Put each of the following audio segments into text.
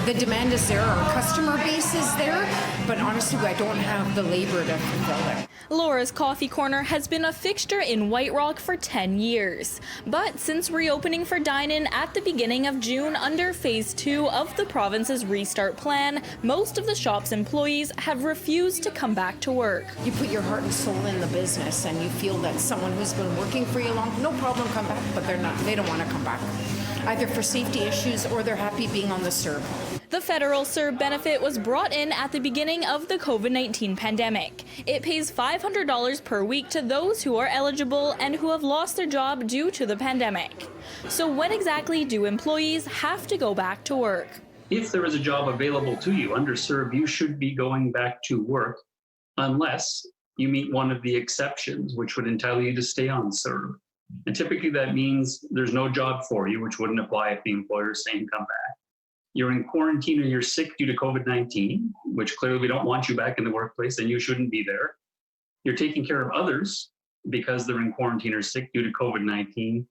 The demand is there, our customer base is there, but honestly, I don't have the labor to fulfill it. Laura's Coffee Corner has been a fixture in White Rock for 10 years. But since reopening for dine-in at the beginning of June under Phase 2 of the province's restart plan, most of the shop's employees have refused to come back to work. You put your heart and soul in the business and you feel that someone who's been working for you long, no problem, come back, but they don't want to come back. Either for safety issues or they're happy being on the CERB. The federal CERB benefit was brought in at the beginning of the COVID-19 pandemic. It pays $500 per week to those who are eligible and who have lost their job due to the pandemic. So when exactly do employees have to go back to work? If there is a job available to you under CERB, you should be going back to work unless you meet one of the exceptions, which would entitle you to stay on CERB. And typically that means there's no job for you, which wouldn't apply if the employer is saying come back. You're in quarantine or you're sick due to COVID-19, which clearly we don't want you back in the workplace and you shouldn't be there. You're taking care of others because they're in quarantine or sick due to COVID-19,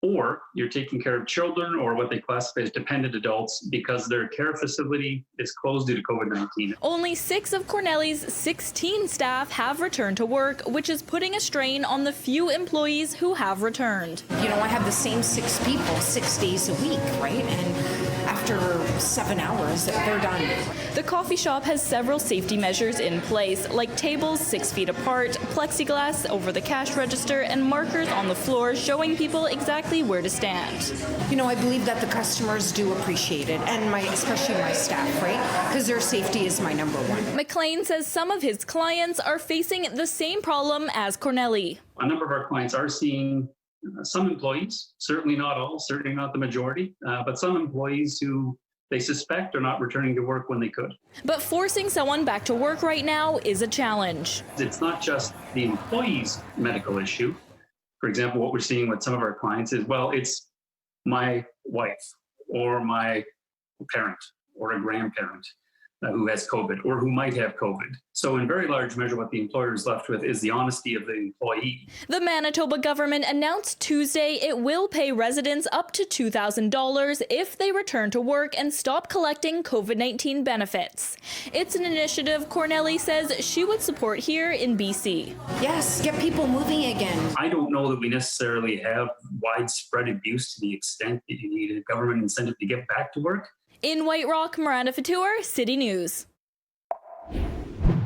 or you're taking care of children or what they classify as dependent adults because their care facility is closed due to COVID-19. Only 6 of Cornelli's 16 staff have returned to work, which is putting a strain on the few employees who have returned. You know, I have the same 6 people 6 days a week, right? And after 7 hours, they're done. The coffee shop has several safety measures in place, like tables 6 feet apart, plexiglass over the cash register, and markers on the floor showing people exactly where to stand. You know, I believe that the customers do appreciate it, and especially my staff, right? Because their safety is my number one. McLean says some of his clients are facing the same problem as Cornelli. A number of our clients are seeing some employees, certainly not all, certainly not the majority, but some employees who they suspect are not returning to work when they could. But forcing someone back to work right now is a challenge. It's not just the employee's medical issue. For example, what we're seeing with some of our clients is, well, it's my wife or my parent or a grandparent who has COVID or who might have COVID. So in very large measure, what the employer is left with is the honesty of the employee. The Manitoba government announced Tuesday it will pay residents up to $2,000 if they return to work and stop collecting COVID-19 benefits. It's an initiative Cornelli says she would support here in BC. Yes, get people moving again. I don't know that we necessarily have widespread abuse to the extent that you need a government incentive to get back to work. In White Rock, Miranda Fatour, City News.